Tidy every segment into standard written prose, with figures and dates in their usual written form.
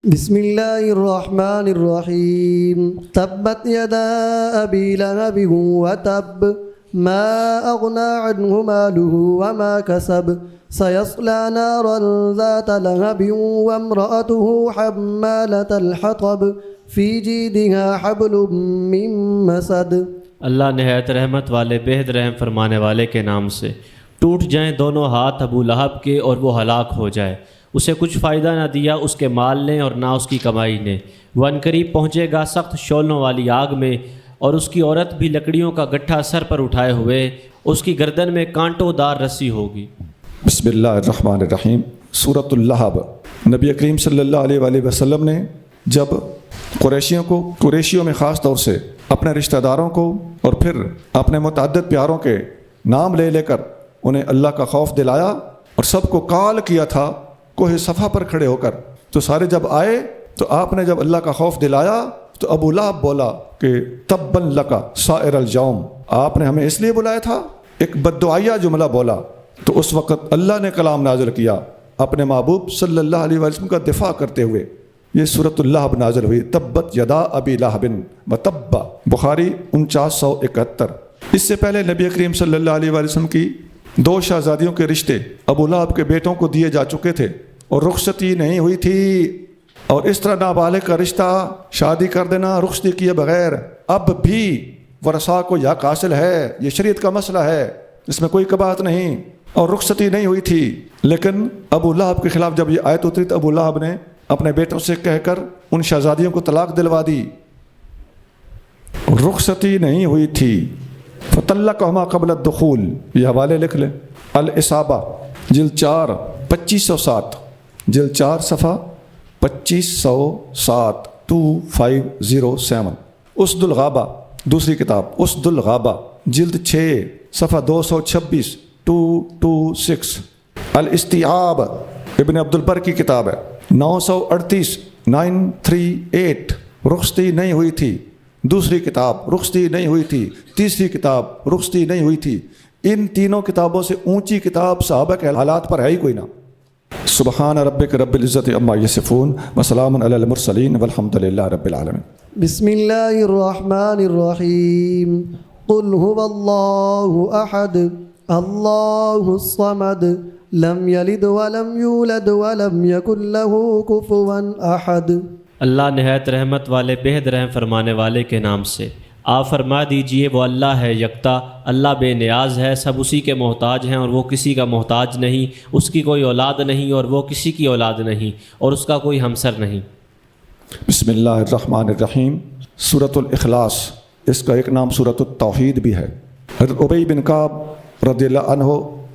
بسم اللہ الرحمن الرحیم تبت یدا ابی لہب وتب ما اغنى عنه ماله وما كسب سيصلى نارا ذات لهب وامرأته حمالة الحطب في جيدها حبل من مسد۔ اللہ نہایت رحمت والے بہت رحم فرمانے والے کے نام سے۔ ٹوٹ جائیں دونوں ہاتھ ابو لہب کے اور وہ ہلاک ہو جائے، اسے کچھ فائدہ نہ دیا اس کے مال نے اور نہ اس کی کمائی نے۔ وہ عنقریب پہنچے گا سخت شعلوں والی آگ میں، اور اس کی عورت بھی لکڑیوں کا گٹھا سر پر اٹھائے ہوئے، اس کی گردن میں کانٹوں دار رسی ہوگی۔ بسم اللہ الرحمن الرحیم۔ سورۃ اللہب۔ نبی کریم صلی اللہ علیہ وآلہ وسلم نے جب قریشیوں میں خاص طور سے اپنے رشتہ داروں کو اور پھر اپنے متعدد پیاروں کے نام لے لے کر انہیں اللہ کا خوف دلایا اور سب کو کال کیا تھا کوہ صفا پر کھڑے ہو کر، تو سارے جب آئے تو آپ نے جب اللہ کا خوف دلایا تو ابو لہب بولا کہ تبا لک سائر الجوم، آپ نے ہمیں اس لیے بلایا تھا، ایک بددعائیہ جملہ بولا۔ تو اس وقت اللہ نے کلام نازل کیا اپنے محبوب صلی اللہ علیہ وسلم کا دفاع کرتے ہوئے، یہ سورۃ اللہب نازل ہوئی، تبت یدا ابی لہب وتب، بخاری 4971۔ اس سے پہلے نبی کریم صلی اللہ علیہ وسلم کی 2 شہزادیوں کے رشتے ابو لہب کے بیٹوں کو دیے جا چکے تھے اور رخصتی نہیں ہوئی تھی، اور اس طرح نابالغ کا رشتہ شادی کر دینا رخصتی کیے بغیر اب بھی ورثاء کو حق حاصل ہے، یہ شریعت کا مسئلہ ہے، اس میں کوئی کباہت نہیں، اور رخصتی نہیں ہوئی تھی۔ لیکن ابو لہب کے خلاف جب یہ آیت اتری تو ابو لہب نے اپنے بیٹوں سے کہہ کر ان شہزادیوں کو طلاق دلوا دی، رخصتی نہیں ہوئی تھی۔ فطلقہما قبل الدخول، یہ حوالے لکھ لیں، الاصابہ جلد 4 2507، جلد 4 صفحہ 2507 2507۔ اسد الغابہ دوسری کتاب، اسد الغابہ جلد 6 صفحہ 226 226۔ الاستیعاب ابن عبد البر کی کتاب ہے، 938 938۔ رخصتی نہیں ہوئی تھی، دوسری کتاب رخصتی نہیں ہوئی تھی، تیسری کتاب رخصتی نہیں ہوئی تھی۔ ان تینوں کتابوں سے اونچی کتاب صحابہ کے حالات پر ہے ہی کوئی نہ۔ سبحان ربک رب العزت عما یصفون وسلام علی المرسلین والحمد للہ رب العالمین۔ بسم اللہ الرحمن الرحیم قل هو اللہ احد اللہ الصمد لم یلد ولم یولد ولم یکن له کفوا احد۔ اللہ نہایت رحمت والے بہت رحم فرمانے والے کے نام سے۔ آپ فرما دیجئے وہ اللہ ہے یکتا، اللہ بے نیاز ہے، سب اسی کے محتاج ہیں اور وہ کسی کا محتاج نہیں، اس کی کوئی اولاد نہیں اور وہ کسی کی اولاد نہیں، اور اس کا کوئی ہمسر نہیں۔ بسم اللہ الرحمن الرحیم۔ سورۃ الاخلاص، اس کا ایک نام سورۃ التوحید بھی ہے۔ حضرت ابی بن کعب رضی اللہ عنہ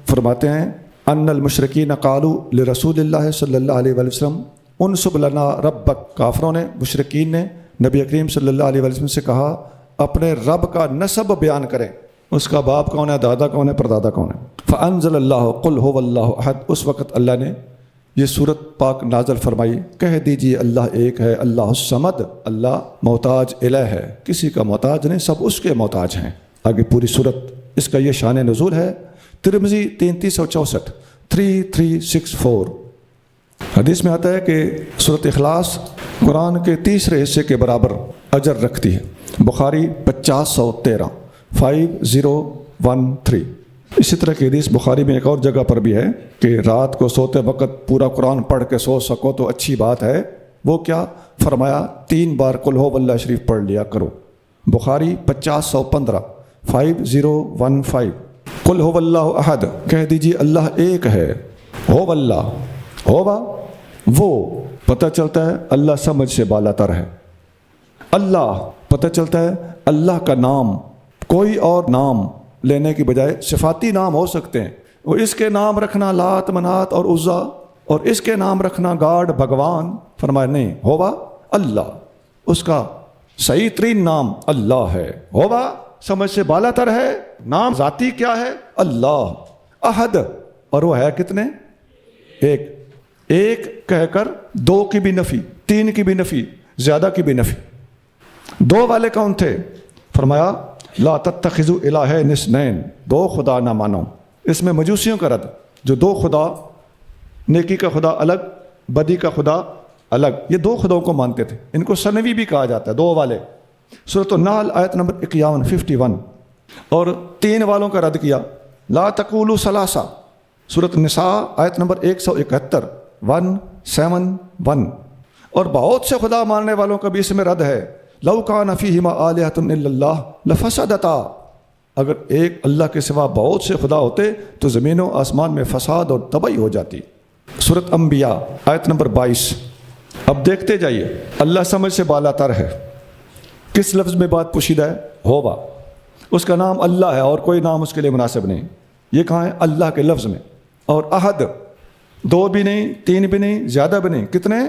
فرماتے ہیں ان المشرکین قالوا لرسول اللہ صلی اللہ علیہ وسلم انصب لنا ربک، کافروں نے، مشرکین نے نبی کریم صلی اللہ علیہ وسلم سے کہا اپنے رب کا نسب بیان کریں، اس کا باپ کون ہے، دادا کون ہے، پردادا کون ہے۔ فانزل اللہ قل هو اللہ احد، اس وقت اللہ نے یہ سورت پاک نازل فرمائی، کہہ دیجئے اللہ ایک ہے، اللہ الصمد، اللہ محتاج الہ ہے، کسی کا محتاج نہیں، سب اس کے محتاج ہیں۔ آگے پوری سورت، اس کا یہ شان نزول ہے۔ ترمذی 3364 3364۔ حدیث میں آتا ہے کہ سورۃ اخلاص قرآن کے تیسرے حصے کے برابر اجر رکھتی ہے۔ بخاری 5013 5013۔ اسی طرح کی حدیث بخاری میں ایک اور جگہ پر بھی ہے کہ رات کو سوتے وقت پورا قرآن پڑھ کے سو سکو تو اچھی بات ہے۔ وہ کیا فرمایا، 3 بار قل ہو واللہ شریف پڑھ لیا کرو۔ بخاری 5015 5015۔ قل ہو واللہ احد، کہہ دیجیے اللہ ایک ہے، ہو واللہ، ہوگا وہ، پتہ چلتا ہے اللہ سمجھ سے بالا تر ہے۔ اللہ، پتہ چلتا ہے اللہ کا نام، کوئی اور نام لینے کی بجائے صفاتی نام ہو سکتے ہیں، اور اس کے نام رکھنا لات منات اور عزا، اور اس کے نام رکھنا گاڈ بھگوان، فرمایا نہیں، ہوگا اللہ، اس کا صحیح ترین نام اللہ ہے، ہوگا سمجھ سے بالا تر ہے۔ نام ذاتی کیا ہے، اللہ احد، اور وہ ہے کتنے، ایک، ایک کہہ کر 2 کی بھی نفی، 3 کی بھی نفی، زیادہ کی بھی نفی۔ 2 والے کون تھے، فرمایا لا تتخذوا الہین اثنین، 2 خدا نہ مانو۔ اس میں مجوسیوں کا رد، جو 2 خدا، نیکی کا خدا الگ، بدی کا خدا الگ. یہ دو خداؤں کو مانتے تھے. ان کو ثنوی بھی کہا جاتا ہے, دو والے. سورۃ النحل آیت نمبر 51 اور 3 والوں کا رد کیا. لا تقولوا ثلاثہ. سورۃ النساء آیت نمبر 171 171. اور بہت سے خدا ماننے والوں کا بھی اس میں رد ہے. لو کان فیہما آلہۃ الا اللہ لفسدتا. اگر ایک اللہ کے سوا بہت سے خدا ہوتے تو زمین و آسمان میں فساد اور تباہی ہو جاتی. سورۃ انبیاء آیت نمبر 22. اب دیکھتے جائیے, اللہ سمجھ سے بالا تر ہے. کس لفظ میں بات پوشیدہ ہے؟ ہوبا. اس کا نام اللہ ہے اور کوئی نام اس کے لیے مناسب نہیں. یہ کہاں ہے؟ اللہ کے لفظ میں. اور احد 2 بھی نہیں, 3 بھی نہیں, زیادہ بھی نہیں. کتنے؟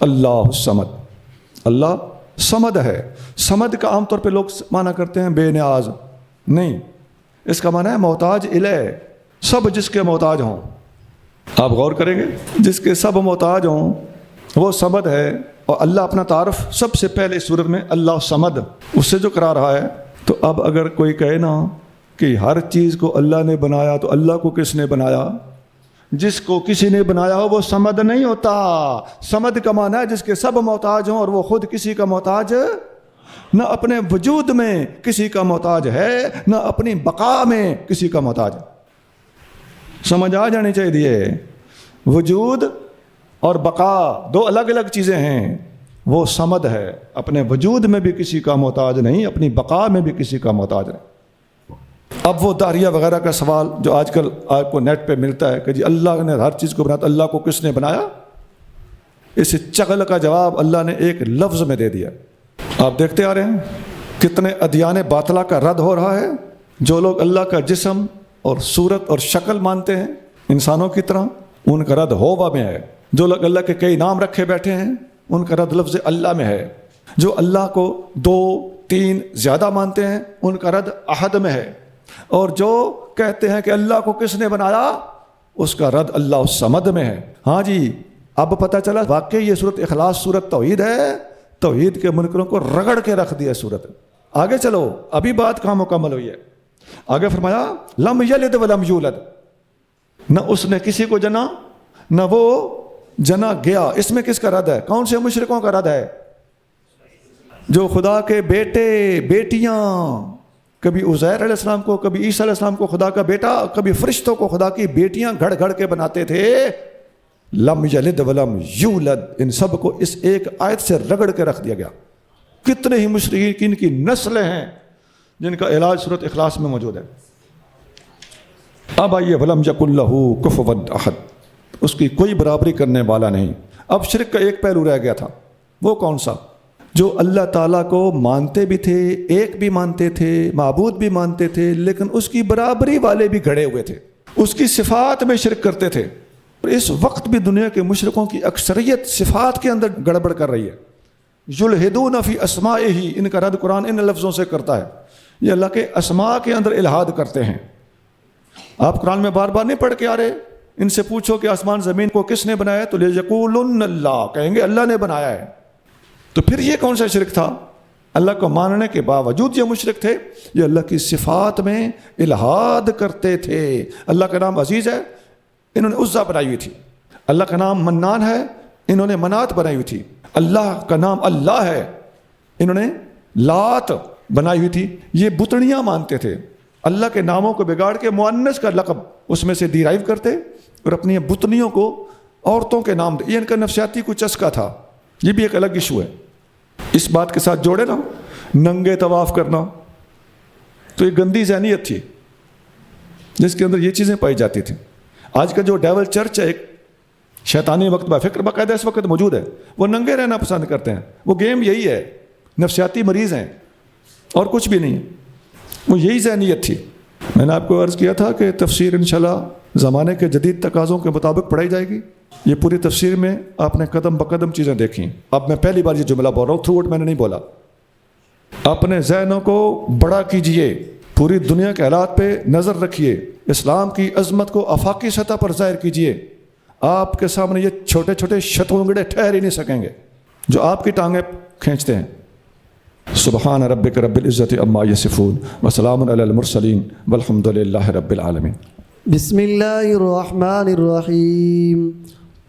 اللہ الصمد. اللہ صمد ہے. صمد کا عام طور پہ لوگ معنی کرتے ہیں بے نیاز. نہیں, اس کا معنی ہے محتاج الیہ, سب جس کے محتاج ہوں. آپ غور کریں گے, جس کے سب محتاج ہوں وہ صمد ہے. اور اللہ اپنا تعارف سب سے پہلے اس صورت میں اللہ صمد اس سے جو کرا رہا ہے. تو اب اگر کوئی کہے نا کہ ہر چیز کو اللہ نے بنایا تو اللہ کو کس نے بنایا؟ جس کو کسی نے بنایا ہو وہ صمد نہیں ہوتا. صمد کا معنی ہے جس کے سب محتاج ہوں اور وہ خود کسی کا محتاج نہ اپنے وجود میں کسی کا محتاج ہے نہ اپنی بقا میں کسی کا محتاج. سمجھ آ جانی چاہیے. وجود اور بقا 2 الگ الگ چیزیں ہیں. وہ صمد ہے, اپنے وجود میں بھی کسی کا محتاج نہیں, اپنی بقا میں بھی کسی کا محتاج نہیں. اب وہ داریہ وغیرہ کا سوال جو آج کل آپ کو نیٹ پہ ملتا ہے کہ جی اللہ نے ہر چیز کو بنایا تو اللہ کو کس نے بنایا؟ اس چغل کا جواب اللہ نے ایک لفظ میں دے دیا. آپ دیکھتے آ رہے ہیں کتنے ادیان باطلہ کا رد ہو رہا ہے. جو لوگ اللہ کا جسم اور صورت اور شکل مانتے ہیں انسانوں کی طرح, ان کا رد ہوبا میں ہے. جو لوگ اللہ کے کئی نام رکھے بیٹھے ہیں ان کا رد لفظ اللہ میں ہے. جو اللہ کو 2 3 زیادہ مانتے ہیں ان کا رد احد میں ہے. اور جو کہتے ہیں کہ اللہ کو کس نے بنایا اس کا رد اللہ الصمد میں ہے. ہاں جی, اب پتہ چلا واقعی یہ سورۃ اخلاص سورۃ توحید ہے. توحید کے منکروں کو رگڑ کے رکھ دیا سورت. آگے چلو, ابھی بات کہاں مکمل ہوئی ہے. آگے فرمایا لم یلد ولم یولد. نہ اس نے کسی کو جنا نہ وہ جنا گیا. اس میں کس کا رد ہے؟ کون سے مشرکوں کا رد ہے؟ جو خدا کے بیٹے بیٹیاں, کبھی عزیر علیہ السلام کو, کبھی عیسیٰ علیہ السلام کو خدا کا بیٹا, کبھی فرشتوں کو خدا کی بیٹیاں گھڑ گھڑ کے بناتے تھے. لم یلد ولم یولد, ان سب کو اس ایک آیت سے رگڑ کے رکھ دیا گیا. کتنے ہی مشرکین کی نسلیں ہیں جن کا علاج سورۃ اخلاص میں موجود ہے. اب آئیے ولم یکن لہ کفوا احد, اس کی کوئی برابری کرنے والا نہیں. اب شرک کا ایک پہلو رہ گیا تھا. وہ کون سا؟ جو اللہ تعالیٰ کو مانتے بھی تھے, ایک بھی مانتے تھے, معبود بھی مانتے تھے, لیکن اس کی برابری والے بھی گھڑے ہوئے تھے, اس کی صفات میں شرک کرتے تھے. اس وقت بھی دنیا کے مشرکوں کی اکثریت صفات کے اندر گڑبڑ کر رہی ہے. یلحدون فی اسمائہ, ان کا رد قرآن ان لفظوں سے کرتا ہے. یہ اللہ کے اسماء کے اندر الحاد کرتے ہیں. آپ قرآن میں بار بار نہیں پڑھ کے آ رہے. ان سے پوچھو کہ آسمان زمین کو کس نے بنایا تو لیقولن اللہ, کہیں گے اللہ نے بنایا ہے. تو پھر یہ کون سا شرک تھا؟ اللہ کو ماننے کے باوجود یہ مشرک تھے, یہ اللہ کی صفات میں الحاد کرتے تھے. اللہ کا نام عزیز ہے, انہوں نے عزا بنائی ہوئی تھی. اللہ کا نام منان ہے, انہوں نے منات بنائی ہوئی تھی. اللہ کا نام اللہ ہے, انہوں نے لات بنائی ہوئی تھی. یہ بتڑیاں مانتے تھے. اللہ کے ناموں کو بگاڑ کے مؤنث کا لقب اس میں سے ڈیرائیو کرتے اور اپنی بتنیوں کو عورتوں کے نام دے. یہ ان کا نفسیاتی کچھ چسکا تھا. یہ بھی ایک الگ ایشو ہے. اس بات کے ساتھ جوڑے نا ننگے طواف کرنا, تو یہ گندی ذہنیت تھی جس کے اندر یہ چیزیں پائی جاتی تھیں. آج کا جو ڈیول چرچ ہے, ایک شیطانی وقت فکر باقاعدہ اس وقت موجود ہے, وہ ننگے رہنا پسند کرتے ہیں. وہ گیم یہی ہے, نفسیاتی مریض ہیں اور کچھ بھی نہیں. وہ یہی ذہنیت تھی. میں نے آپ کو عرض کیا تھا کہ تفسیر انشاءاللہ زمانے کے جدید تقاضوں کے مطابق پڑھائی جائے گی. یہ پوری تفسیر میں آپ نے قدم بقدم چیزیں دیکھیں. اب میں پہلی بار یہ جملہ بول رہا ہوں, تھرو آؤٹ میں نے نہیں بولا. اپنے ذہنوں کو بڑا کیجئے, پوری دنیا کے حالات پہ نظر رکھیے, اسلام کی عظمت کو آفاقی سطح پر ظاہر کیجئے. آپ کے سامنے یہ چھوٹے چھوٹے شتونگڑے ٹھہر ہی نہیں سکیں گے جو آپ کی ٹانگیں کھینچتے ہیں. سبحان ربک رب العزت عما یصفون وسلام علی المرسلین والحمد للہ رب العالمین. بسم اللہ الرحمن الرحیم.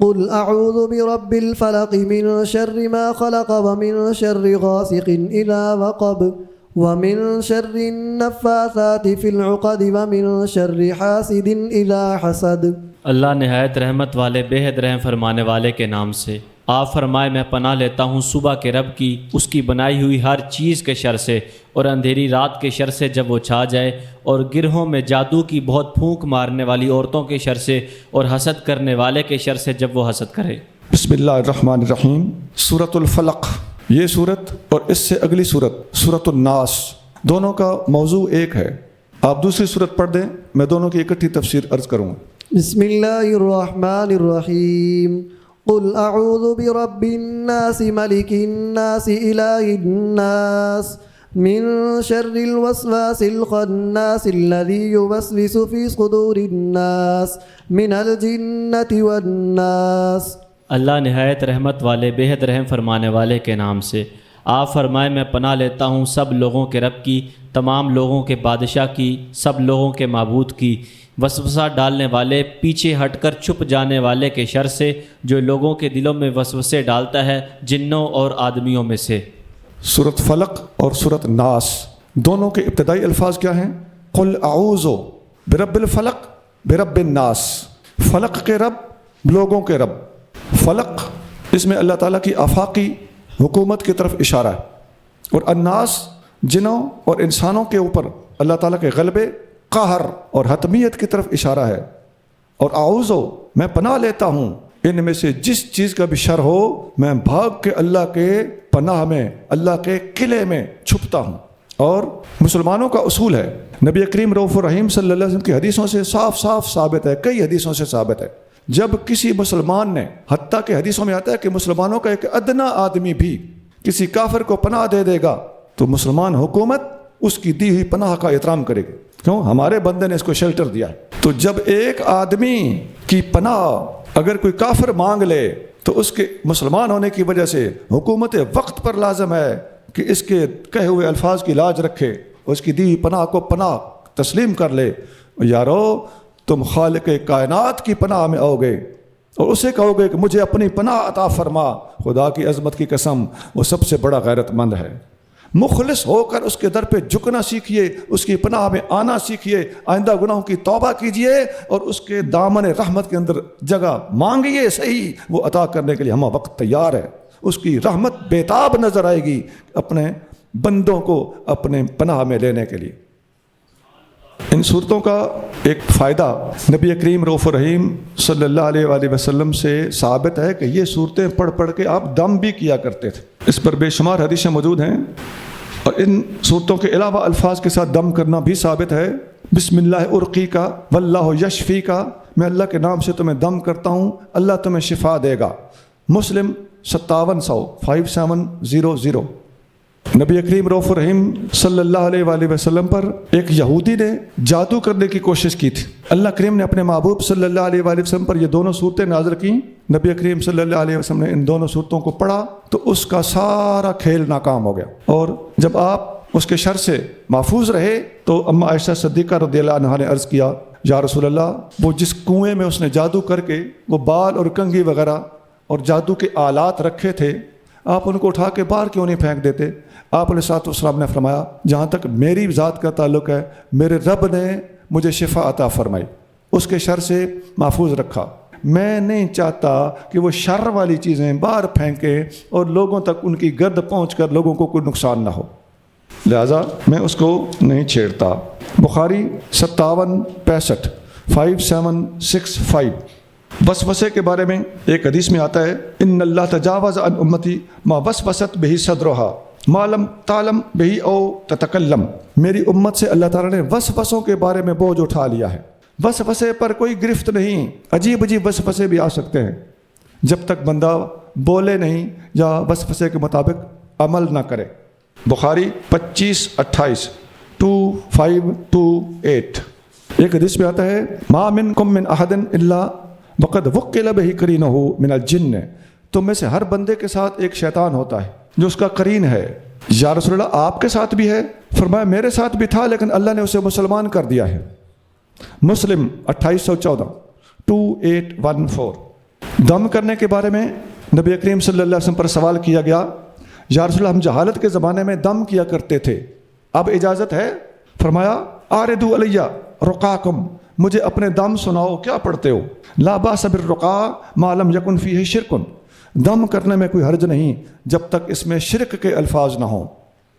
قل أعوذ برب الفلق من شر ما خلق ومن شر غاسق إذا وقب ومن شر النفاثات في العقد ومن شر حاسد إذا حسد۔ اللہ نہایت رحمت والے بے حد رحم فرمانے والے کے نام سے۔ آپ فرمائے میں پناہ لیتا ہوں صبح کے رب کی، اس کی بنائی ہوئی ہر چیز کے شر سے، اور اندھیری رات کے شر سے جب وہ چھا جائے، اور گرہوں میں جادو کی بہت پھونک مارنے والی عورتوں کے شر سے، اور حسد کرنے والے کے شر سے جب وہ حسد کرے۔ بسم اللہ الرحمن الرحیم۔ سورۃ الفلق، یہ سورت اور اس سے اگلی سورت سورۃ الناس، دونوں کا موضوع ایک ہے۔ آپ دوسری سورت پڑھ دیں، میں دونوں کی اکٹھی تفسیر عرض کروں گا۔ بسم اللہ الرحمن الرحیم۔ قل اعوذ برب الناس ملک الناس الہ الناس من شر الوسواس الخناس الذی یوسوس فی صدور الناس من الجنۃ والناس۔ اللہ نہایت رحمت والے بے حد رحم فرمانے والے کے نام سے۔ آپ فرمائے میں پناہ لیتا ہوں سب لوگوں کے رب کی، تمام لوگوں کے بادشاہ کی، سب لوگوں کے معبود کی، وسوسہ ڈالنے والے، پیچھے ہٹ کر چھپ جانے والے کے شر سے، جو لوگوں کے دلوں میں وسوسے ڈالتا ہے، جنوں اور آدمیوں میں سے۔ سورۃ فلق اور سورۃ ناس دونوں کے ابتدائی الفاظ کیا ہیں؟ قل اعوذ برب الفلق برب الناس۔ فلق کے رب، لوگوں کے رب۔ فلق اس میں اللہ تعالیٰ کی آفاقی حکومت کی طرف اشارہ ہے، اور الناس جنوں اور انسانوں کے اوپر اللہ تعالیٰ کے غلبے، قہر اور حتمیت کی طرف اشارہ ہے۔ اور اعوذ میں پناہ لیتا ہوں ان میں سے جس چیز کا بھی شر ہو، میں بھاگ کے اللہ کے پناہ میں، اللہ کے قلعے میں چھپتا ہوں۔ اور مسلمانوں کا اصول ہے، نبی کریم رؤوف الرحیم صلی اللہ علیہ وسلم کی حدیثوں سے صاف صاف ثابت ہے، کئی حدیثوں سے ثابت ہے، جب کسی مسلمان نے، حتیٰ کہ حدیثوں میں آتا ہے کہ مسلمانوں کا ایک ادنا آدمی بھی کسی کافر کو پناہ دے دے گا تو مسلمان حکومت اس کی دی ہوئی پناہ کا احترام کرے گی، کیوں؟ ہمارے بندے نے اس کو شیلٹر دیا ہے۔ تو جب ایک آدمی کی پناہ اگر کوئی کافر مانگ لے تو اس کے مسلمان ہونے کی وجہ سے حکومت وقت پر لازم ہے کہ اس کے کہے ہوئے الفاظ کی لاج رکھے، اس کی دی ہوئی پناہ کو پناہ تسلیم کر لے۔ یارو تم خالق کائنات کی پناہ میں آؤ گے اور اسے کہو گے کہ مجھے اپنی پناہ عطا فرما، خدا کی عظمت کی قسم وہ سب سے بڑا غیرت مند ہے۔ مخلص ہو کر اس کے در پہ جھکنا سیکھیے، اس کی پناہ میں آنا سیکھیے، آئندہ گناہوں کی توبہ کیجیے اور اس کے دامن رحمت کے اندر جگہ مانگیے، صحیح وہ عطا کرنے کے لیے ہم وقت تیار ہے۔ اس کی رحمت بےتاب نظر آئے گی اپنے بندوں کو اپنے پناہ میں لینے کے لیے۔ ان صورتوں کا ایک فائدہ نبی کریم رؤوف الرحیم صلی اللہ علیہ وآلہ وسلم سے ثابت ہے کہ یہ صورتیں پڑھ پڑھ کے آپ دم بھی کیا کرتے تھے۔ اس پر بے شمار حدیثیں موجود ہیں، اور ان صورتوں کے علاوہ الفاظ کے ساتھ دم کرنا بھی ثابت ہے۔ بسم اللہ ارقی کا واللہ یشفی کا، میں اللہ کے نام سے تمہیں دم کرتا ہوں، اللہ تمہیں شفا دے گا۔ مسلم 5700 نبی کریم رؤوف الرحیم صلی اللہ علیہ وآلہ وسلم پر ایک یہودی نے جادو کرنے کی کوشش کی تھی۔ اللہ کریم نے اپنے محبوب صلی اللہ علیہ وآلہ وسلم پر یہ دونوں صورتیں نازل کیں۔ نبی کریم صلی اللہ علیہ وسلم نے ان دونوں صورتوں کو پڑھا تو اس کا سارا کھیل ناکام ہو گیا، اور جب آپ اس کے شر سے محفوظ رہے تو اما عائشہ صدیقہ رضی اللہ عنہا نے عرض کیا، یا رسول اللہ، وہ جس کنویں میں اس نے جادو کر کے وہ بال اور کنگھی وغیرہ اور جادو کے آلات رکھے تھے، آپ ان کو اٹھا کے باہر کیوں نہیں پھینک دیتے؟ آپ علیہ السلام نے فرمایا، جہاں تک میری ذات کا تعلق ہے، میرے رب نے مجھے شفا عطا فرمائی، اس کے شر سے محفوظ رکھا۔ میں نہیں چاہتا کہ وہ شر والی چیزیں باہر پھینکیں اور لوگوں تک ان کی گرد پہنچ کر لوگوں کو کوئی نقصان نہ ہو، لہذا میں اس کو نہیں چھیڑتا۔ بخاری 5765 وسوسے کے بارے میں ایک حدیث میں آتا ہے، ان اللہ تجاوز عن امتی ما وسوست بہ صدرھا ما لم تعلم بہ او تتکلم۔ میری امت سے اللہ تعالیٰ نے وسوسوں کے بارے میں بوجھ اٹھا لیا ہے۔ وسوسے پر کوئی گرفت نہیں، عجیب عجیب وسوسے بھی آ سکتے ہیں، جب تک بندہ بولے نہیں یا وسوسے کے مطابق عمل نہ کرے۔ بخاری 2528 ایک حدیث میں آتا ہے، ما منکم من احد الا وقد وکل بہ قرینہ من الجن۔ تم میں سے ہر بندے کے ساتھ ایک شیطان ہوتا ہے جو اس کا قرین ہے۔ یا رسول اللہ، آپ کے ساتھ بھی ہے؟ فرمایا میرے ساتھ بھی تھا لیکن اللہ نے اسے مسلمان کر دیا ہے۔ مسلم 2814 دم کرنے کے بارے میں نبی کریم صلی اللہ علیہ وسلم پر سوال کیا گیا، یا رسول اللہ ہم جہالت کے زمانے میں دم کیا کرتے تھے، اب اجازت ہے؟ فرمایا آردو علیہ رقاکم، مجھے اپنے دم سناؤ، کیا پڑھتے ہو؟ لا باس بالرقا ما لم یکن فیہ شرک، دم کرنے میں کوئی حرج نہیں جب تک اس میں شرک کے الفاظ نہ ہوں۔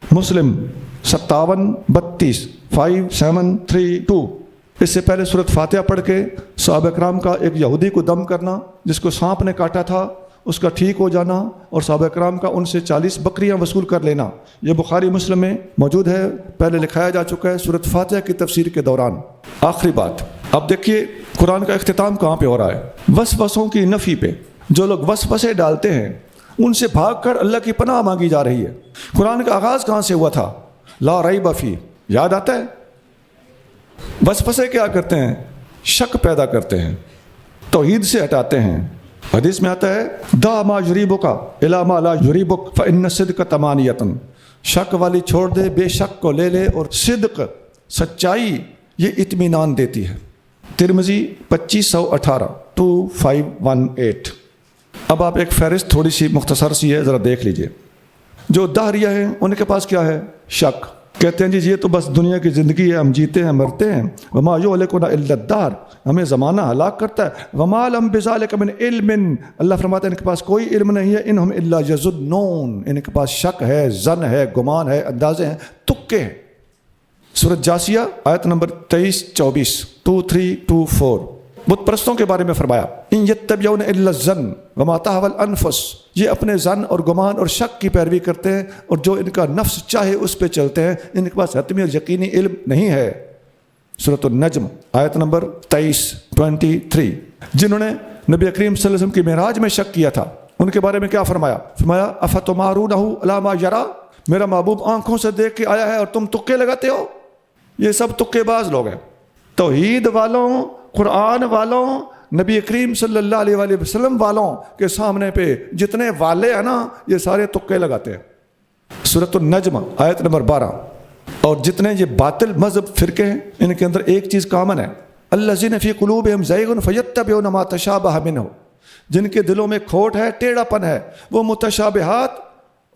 مسلم 5732 5732۔ اس سے پہلے سورۃ فاتحہ پڑھ کے صحابہ کرام کا ایک یہودی کو دم کرنا جس کو سانپ نے کاٹا تھا، اس کا ٹھیک ہو جانا، اور صحابہ کرام کا ان سے 40 بکریاں وصول کر لینا، یہ بخاری مسلم میں موجود ہے، پہلے لکھایا جا چکا ہے سورۃ فاتحہ کی تفسیر کے دوران۔ آخری بات، اب دیکھیے قرآن کا اختتام کہاں پہ ہو رہا ہے؟ وسوسوں کی نفی پہ۔ جو لوگ وسوسے ڈالتے ہیں ان سے بھاگ کر اللہ کی پناہ مانگی جا رہی ہے۔ قرآن کا آغاز کہاں سے ہوا تھا؟ لا ریب فیہ، یاد آتا ہے؟ وسوسے کیا کرتے ہیں؟ شک پیدا کرتے ہیں، توحید سے ہٹاتے ہیں۔ حدیث میں آتا ہے دا ما یریبک الی ما لا یریبک فإن الصدق طمانیۃ، شک والی چھوڑ دے، بے شک کو لے لے، اور صدق سچائی یہ اطمینان دیتی ہے۔ ترمذی 2518 2518۔ اب آپ ایک فہرست تھوڑی سی مختصر سی ہے، ذرا دیکھ لیجئے۔ جو دہریہ ہیں ان کے پاس کیا ہے؟ شک۔ کہتے ہیں جی یہ تو بس دنیا کی زندگی ہے، ہم جیتے ہیں مرتے ہیں، وما یہلکنا الا الدہر، ہمیں زمانہ ہلاک کرتا ہے، وما لہم بذالک من علم، اللہ فرماتے ہیں ان کے پاس کوئی علم نہیں ہے، انہم الا یظنون، ان کے پاس شک ہے، ظن ہے، گمان ہے، اندازے ہیں، تکے ہیں۔ سورۃ جاسیہ آیت نمبر 23-24 23-24۔ بت پرستوں کے بارے میں فرمایا ان یتبعون الا الظن وما تهوى الانفس، یہ اپنے ظن اور گمان اور شک کی پیروی کرتے ہیں، اور جو ان کا نفس چاہے اس پہ چلتے ہیں، ان کے پاس حتمی اور یقینی علم نہیں ہے۔ سورۃ النجم آیت نمبر 23-23۔ جنہوں نے نبی کریم صلی اللہ علیہ وسلم کی معراج میں شک کیا تھا ان کے بارے میں کیا فرمایا؟ فرمایا افتمارونہ علی ما یری، میرا محبوب آنکھوں سے دیکھ کے آیا ہے اور تم تکے لگاتے ہو۔ یہ سب تکے باز لوگ ہیں۔ توحید والوں، قرآن والوں، نبی کریم صلی اللہ علیہ وآلہ وسلم والوں کے سامنے پہ جتنے والے ہیں نا، یہ سارے تکے لگاتے ہیں۔ سورۃ النجم آیت نمبر 12۔ اور جتنے یہ باطل مذہب فرقے ہیں ان کے اندر ایک چیز کامن ہے، الذین فی قلوبہم زیغ فیتبعون ما تشابہ منہ، جن کے دلوں میں کھوٹ ہے، ٹیڑھا پن ہے، وہ متشابہات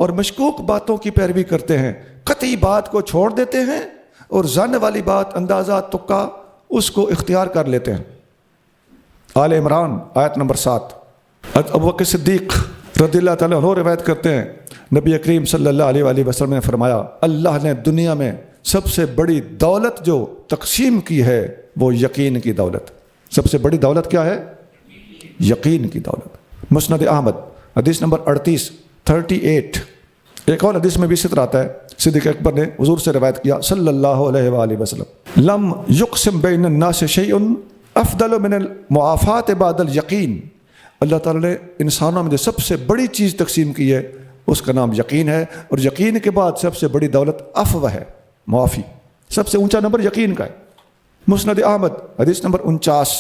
اور مشکوک باتوں کی پیروی کرتے ہیں، قطعی بات کو چھوڑ دیتے ہیں اور ظن والی بات، اندازہ، تکا، اس کو اختیار کر لیتے ہیں۔ آل عمران آیت نمبر 7۔ ابو بکر صدیق رضی اللہ تعالیٰ عنہ روایت کرتے ہیں نبی کریم صلی اللہ علیہ وآلہ وسلم نے فرمایا اللہ نے دنیا میں سب سے بڑی دولت جو تقسیم کی ہے وہ یقین کی دولت۔ سب سے بڑی دولت کیا ہے؟ یقین کی دولت۔ مسند احمد حدیث نمبر 38۔ ایک اور حدیث میں بھی اسی طرح آتا ہے، صدیق اکبر نے حضور سے روایت کیا صلی اللہ علیہ وآلہ وسلم، لم یقسم بین الناس شیء افضل من المعافات بعد الیقین، اللہ تعالیٰ نے انسانوں میں جو سب سے بڑی چیز تقسیم کی ہے اس کا نام یقین ہے، اور یقین کے بعد سب سے بڑی دولت عفو ہے، معافی۔ سب سے اونچا نمبر یقین کا ہے۔ مسند احمد حدیث نمبر 49۔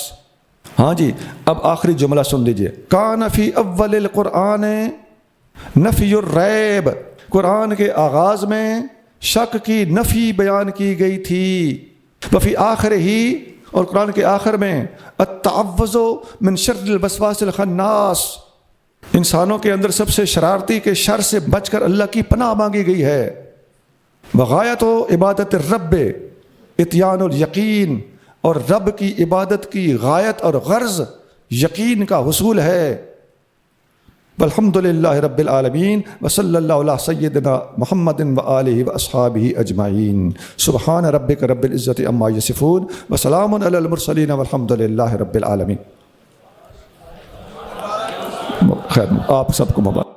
ہاں جی، اب آخری جملہ سن لیجئے، کان فی اول القرآن نفی الریب، قرآن کے آغاز میں شک کی نفی بیان کی گئی تھی، وفی آخر ہی، اور قرآن کے آخر میں التعوذ من شر الوسواس الخناس، انسانوں کے اندر سب سے شرارتی کے شر سے بچ کر اللہ کی پناہ مانگی گئی ہے۔ وغایت و عبادت الرب اتیان الیقین، اور رب کی عبادت کی غایت اور غرض یقین کا حصول ہے۔ والحمد للہ رب العالمین وصلی اللہ علی سیدنا محمد وآلہ واصحابہ اجمعین، سبحان ربک رب العزت عما یصفون وسلام علی المرسلین والحمد للہ رب العالمین۔ خیر، آپ سب کو مبارک۔